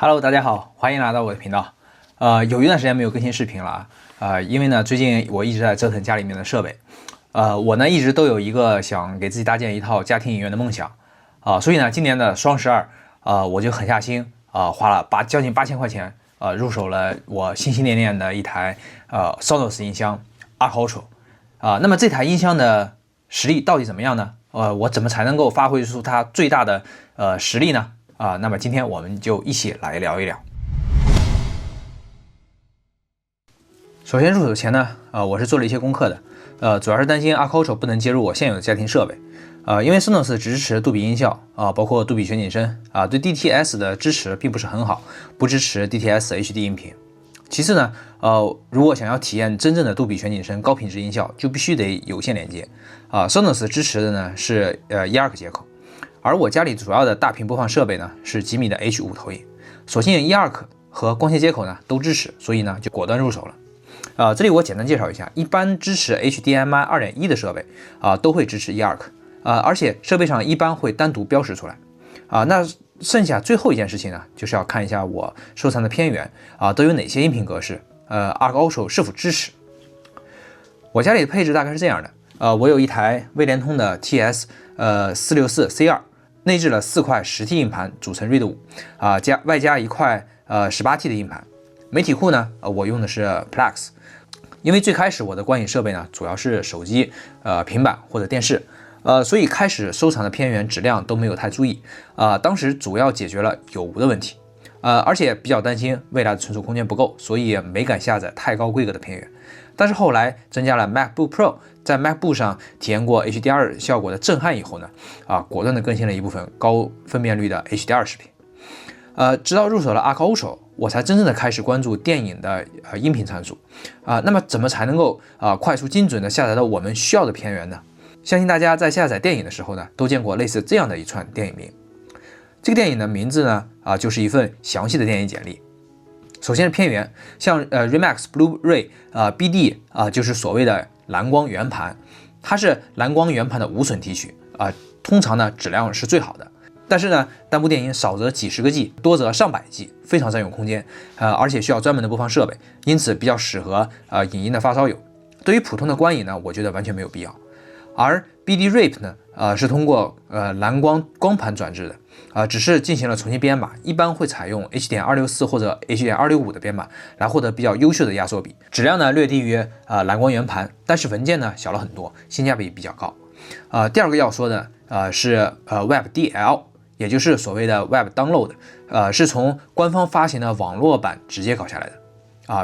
Hello， 大家好，欢迎来到我的频道。有一段时间没有更新视频了因为呢，最近我一直在折腾家里面的设备。我呢一直都有一个想给自己搭建一套家庭影院的梦想所以呢，今年的双12我就狠下心花了将近8000块钱入手了我心心念念的一台Sonos 音箱 Arc Ultra 那么这台音箱的实力到底怎么样呢？我怎么才能够发挥出它最大的实力呢？那么今天我们就一起来聊一聊。首先入手前呢，我是做了一些功课的，主要是担心 Arc Ultra 不能接入我现有的家庭设备，因为 Sonos 只支持杜比音效包括杜比全景声对 DTS 的支持并不是很好，不支持 DTS HD 音频。其次呢，如果想要体验真正的杜比全景声高品质音效，就必须得有线连接Sonos 支持的呢是eARC 接口。而我家里主要的大屏播放设备呢是吉米的 H5 投影，所幸eARC和光纤接口呢都支持，所以呢就果断入手了。这里我简单介绍一下，一般支持 HDMI 2.1 的设备都会支持eARC，而且设备上一般会单独标识出来那剩下最后一件事情呢，就是要看一下我收藏的片源都有哪些音频格式，Arc Ultra 是否支持。我家里的配置大概是这样的，我有一台威联通的 TS464C2。内置了4块10T 硬盘组成 RAID 5外加一块18T 的硬盘。媒体库呢，我用的是 Plex， 因为最开始我的观影设备呢主要是手机、平板或者电视，所以开始收藏的片源质量都没有太注意当时主要解决了有无的问题，而且比较担心未来的存储空间不够，所以也没敢下载太高规格的片源。但是后来增加了 MacBook Pro， 在 MacBook 上体验过 HDR 效果的震撼以后呢，果断的更新了一部分高分辨率的 HDR 视频。直到入手了 Arc Ultra， 我才真正的开始关注电影的音频参数那么怎么才能够快速精准的下载到我们需要的片源呢？相信大家在下载电影的时候呢，都见过类似这样的一串电影名。这个电影的名字呢就是一份详细的电影简历。首先是片源，像Remax Blu-ray BD就是所谓的蓝光圆盘，它是蓝光圆盘的无损提取通常呢质量是最好的。但是呢，单部电影少则几十个 G， 多则上百 G， 非常占用空间而且需要专门的播放设备，因此比较适合影音的发烧友。对于普通的观影呢，我觉得完全没有必要。而 BD RIP 呢是通过蓝光光盘转制的只是进行了重新编码，一般会采用 H.264 或者 H.265 的编码来获得比较优秀的压缩比，质量呢略低于蓝光圆盘，但是文件呢小了很多，性价比比较高。第二个要说的是WebDL， 也就是所谓的 Web Download， 是从官方发行的网络版直接拷下来的。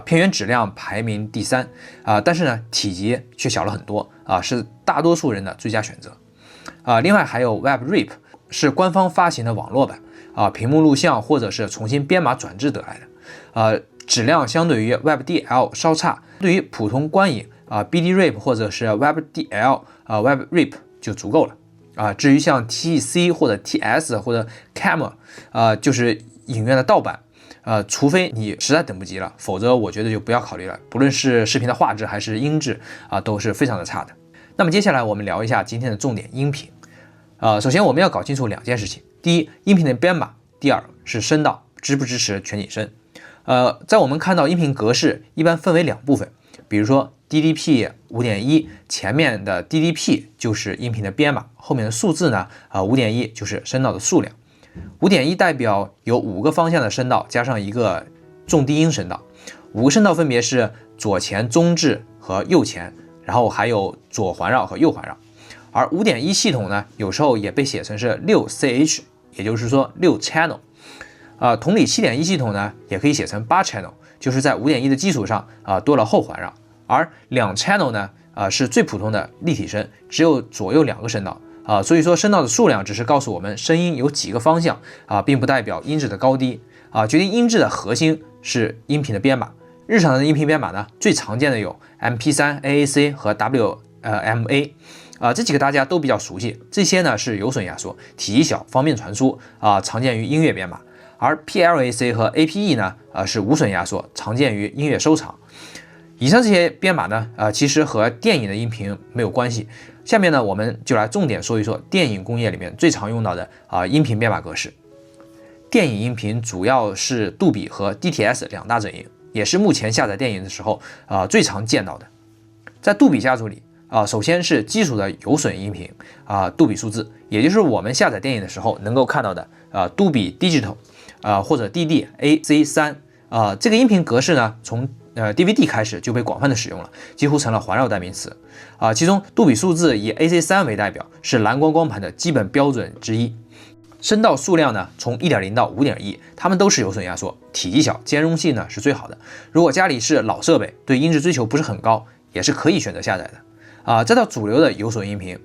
片源质量排名第3但是呢体积却小了很多是大多数人的最佳选择。另外还有 WebRip， 是官方发行的网络版屏幕录像或者是重新编码转制得来的质量相对于 WebDL 稍差。对于普通观影BD-RIP 或者是 WebDL WebRip 就足够了至于像 TC 或者 TS 或者 Camera就是影院的盗版除非你实在等不及了，否则我觉得就不要考虑了。不论是视频的画质还是音质都是非常的差的。那么接下来我们聊一下今天的重点音频。首先我们要搞清楚2件事情：第一，音频的编码；第二是声道支不支持全景声。在我们看到音频格式一般分为2部分，比如说 DDP 5.1， 前面的 DDP 就是音频的编码，后面的数字呢5.1就是声道的数量。5.1 代表有5个方向的声道加上一个重低音声道，5个声道分别是左前、中置和右前，然后还有左环绕和右环绕。而 5.1 系统呢，有时候也被写成是 6CH， 也就是说6 channel。同理 7.1 系统呢，也可以写成8 channel， 就是在 5.1 的基础上多了后环绕。而2 channel 呢是最普通的立体声，只有左右2个声道所以说声道的数量只是告诉我们声音有几个方向并不代表音质的高低决定音质的核心是音频的编码。日常的音频编码呢，最常见的有 MP3、AAC 和 WMA这几个大家都比较熟悉。这些呢是有损压缩，体积小，方便传输常见于音乐编码。而 PLAC 和 APE 呢是无损压缩，常见于音乐收藏。以上这些编码呢其实和电影的音频没有关系。下面呢我们就来重点说一说电影工业里面最常用到的音频编码格式。电影音频主要是杜比和 DTS 两大阵营，也是目前下载电影的时候最常见到的。在杜比家族里首先是基础的有损音频杜比数字，也就是我们下载电影的时候能够看到的杜比 Digital 或者 DD-AC3 这个音频格式呢，从DVD 开始就被广泛的使用了，几乎成了环绕代名词其中杜比数字以 AC3 为代表，是蓝光光盘的基本标准之一。声道数量呢，从 1.0 到 5.1， 它们都是有损压缩，体积小，兼容性呢是最好的。如果家里是老设备，对音质追求不是很高，也是可以选择下载的再到主流的有损音频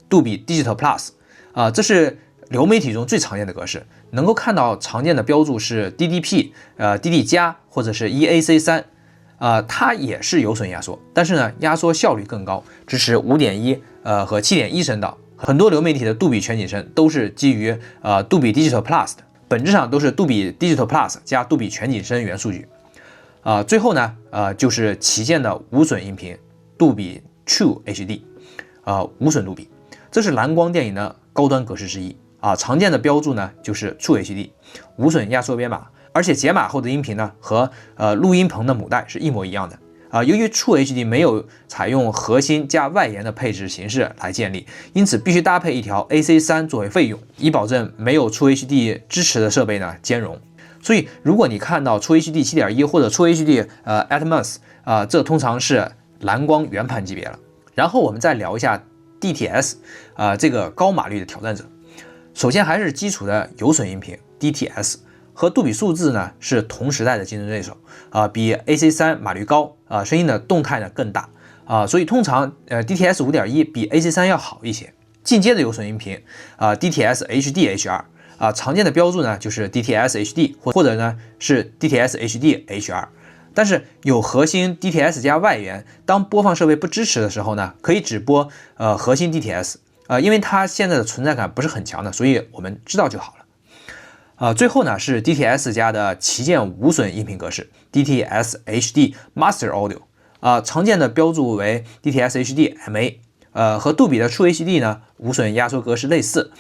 杜比 Digital Plus 这是流媒体中最常见的格式，能够看到常见的标注是 DDP、DD 加或者是 EAC3它也是有损压缩，但是呢压缩效率更高，支持 5.1和 7.1 声道。很多流媒体的杜比全景声都是基于杜比 Digital Plus 的，本质上都是杜比 Digital Plus 加杜比全景声源数据。最后呢就是旗舰的无损音频杜比 True HD 无损杜比，这是蓝光电影的高端格式之一常见的标注呢就是 True HD 无损压缩编码，而且解码后的音频呢和录音棚的母带是一模一样的。由于 True HD 没有采用核心加外延的配置形式来建立，因此必须搭配一条 AC3 作为费用，以保证没有 True HD 支持的设备呢兼容。所以如果你看到 True HD 7.1 或者 True HD Atmos 这通常是蓝光原盘级别了。然后我们再聊一下 DTS 这个高码率的挑战者。首先还是基础的有损音频 DTS。和杜比数字呢是同时代的竞争对手比 AC3 码率高声音的动态呢更大所以通常DTS 5.1 比 AC3 要好一些。进阶的有损音频DTS HD HR常见的标注呢就是 DTS HD 或者呢是 DTS HD HR， 但是有核心 DTS 加外延，当播放设备不支持的时候呢，可以只播核心 DTS因为它现在的存在感不是很强的，所以我们知道就好了。最后呢是 DTS 家的旗舰无损音频格式 DTS HD Master Audio 常见的标注为 DTS HD MA和杜比的 True HD 呢无损压缩格式类似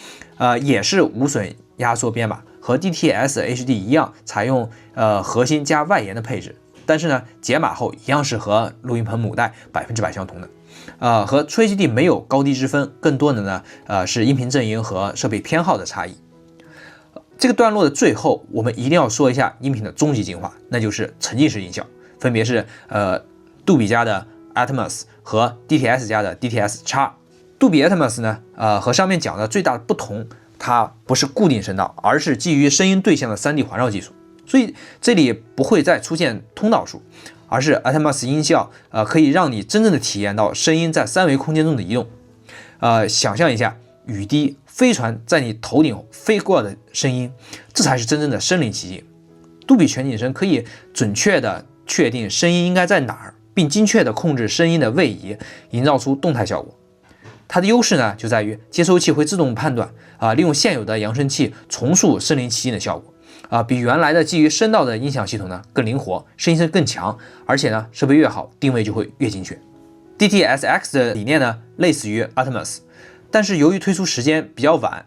也是无损压缩编码，和 DTS HD 一样采用核心加外延的配置，但是呢解码后一样是和录音棚母带100%相同的和 True HD 没有高低之分，更多的呢是音频阵营和设备偏好的差异。这个段落的最后，我们一定要说一下音频的终极进化，那就是沉浸式音效，分别是杜比家的 Atmos 和 DTS 家的 DTS-X。杜比 Atmos 呢，和上面讲的最大的不同，它不是固定声道，而是基于声音对象的 3D 环绕技术，所以这里不会再出现通道数，而是 Atmos 音效可以让你真正的体验到声音在3维空间中的移动。想象一下雨滴、飞船在你头顶飞过的声音，这才是真正的身临其境。杜比全景声可以准确的确定声音应该在哪儿，并精确的控制声音的位移，营造出动态效果。它的优势呢，就在于接收器会自动判断利用现有的扬声器重塑身临其境的效果比原来的基于声道的音响系统呢更灵活，声音更强，而且呢设备越好，定位就会越精确。DTS-X 的理念呢类似于 Atmos，但是由于推出时间比较晚，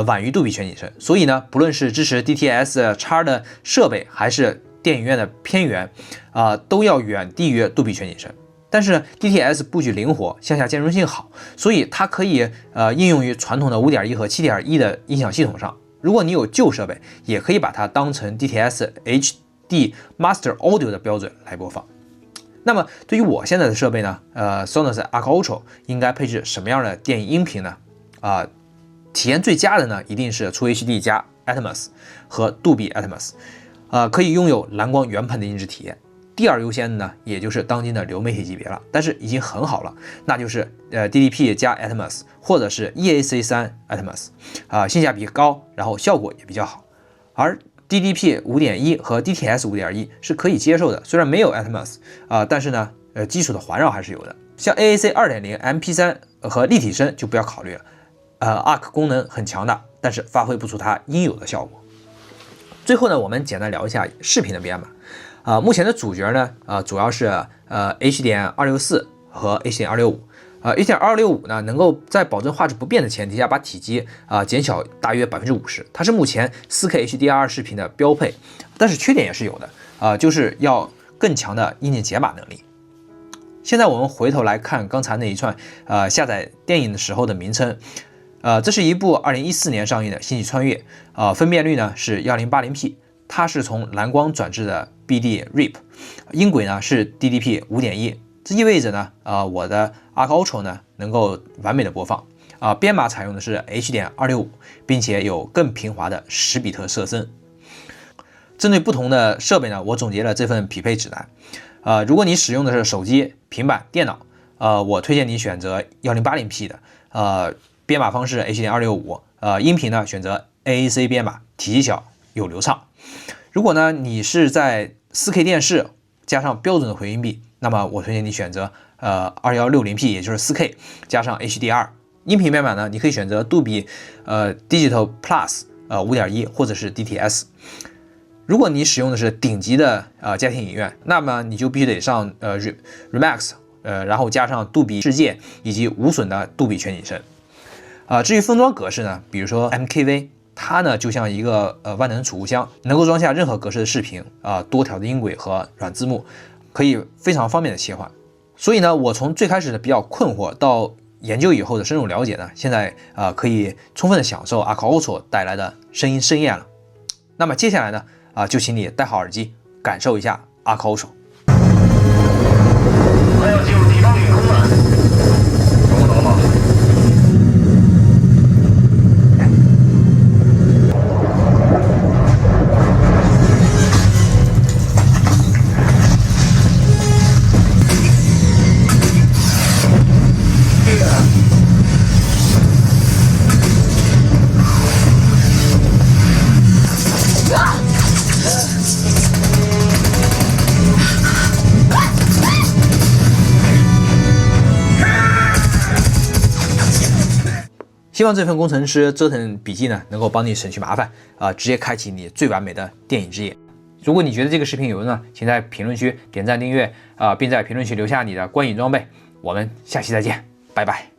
晚于杜比全景声，所以呢，不论是支持 DTS-X 的设备，还是电影院的片源，都要远低于杜比全景声。但是 DTS 布局灵活，向下兼容性好，所以它可以应用于传统的 5.1 和 7.1 的音响系统上。如果你有旧设备，也可以把它当成 DTS HD Master Audio 的标准来播放。那么对于我现在的设备呢，Sonos Arc Ultra 应该配置什么样的电影音频呢？体验最佳的呢，一定是 True HD 加 Atmos 和杜比 Atmos，可以拥有蓝光原盘的音质体验。第二优先的呢，也就是当今的流媒体级别了，但是已经很好了，那就是DDP 加 Atmos 或者是 EAC3 Atmos，性价比高，然后效果也比较好。而DDP 5.1 和 DTS 5.1 是可以接受的，虽然没有 Atmos 但是呢，基础的环绕还是有的。像 AAC 2.0 MP3 和立体声就不要考虑了，Arc 功能很强大，但是发挥不出它应有的效果。最后呢，我们简单聊一下视频的编码。目前的主角呢，主要是H.264 和 H.265， 1.265呢，能够在保证画质不变的前提下，把体积减小大约50%，它是目前 4K HDR 视频的标配，但是缺点也是有的，就是要更强的硬件解码能力。现在我们回头来看刚才那一串下载电影的时候的名称，这是一部2014年上映的《星际穿越》，分辨率呢是 1080p， 它是从蓝光转制的 BD RIP， 音轨呢是 DDP 5.1。这意味着呢，我的 Arc Ultra 呢能够完美的播放，编码采用的是 H.265， 并且有更平滑的10比特色深。针对不同的设备呢，我总结了这份匹配指南。如果你使用的是手机、平板、电脑，我推荐你选择 1080p 的，编码方式 H.265， 音频呢选择 AAC 编码，体积小又流畅。如果呢你是在 4K 电视加上标准的回音壁，那么我推荐你选择2160p， 也就是 4K 加上 HDR。音频编码呢，你可以选择杜比Digital Plus 5.1 或者是 DTS。如果你使用的是顶级的家庭影院，那么你就必须得上Remax，然后加上杜比世界以及无损的杜比全景声。至于封装格式呢，比如说 MKV， 它呢就像一个万能储物箱，能够装下任何格式的视频多条的音轨和软字幕，可以非常方便的切换。所以呢，我从最开始的比较困惑到研究以后的深入了解呢，现在可以充分的享受 Arc Ultra 带来的声音盛宴了。那么接下来呢，就请你戴好耳机，感受一下 Arc Ultra。快要进入敌方领空了，懂不懂吗？希望这份工程师折腾笔记呢，能够帮你省去麻烦直接开启你最完美的电影之夜。如果你觉得这个视频有用呢，请在评论区点赞订阅并在评论区留下你的观影装备。我们下期再见，拜拜。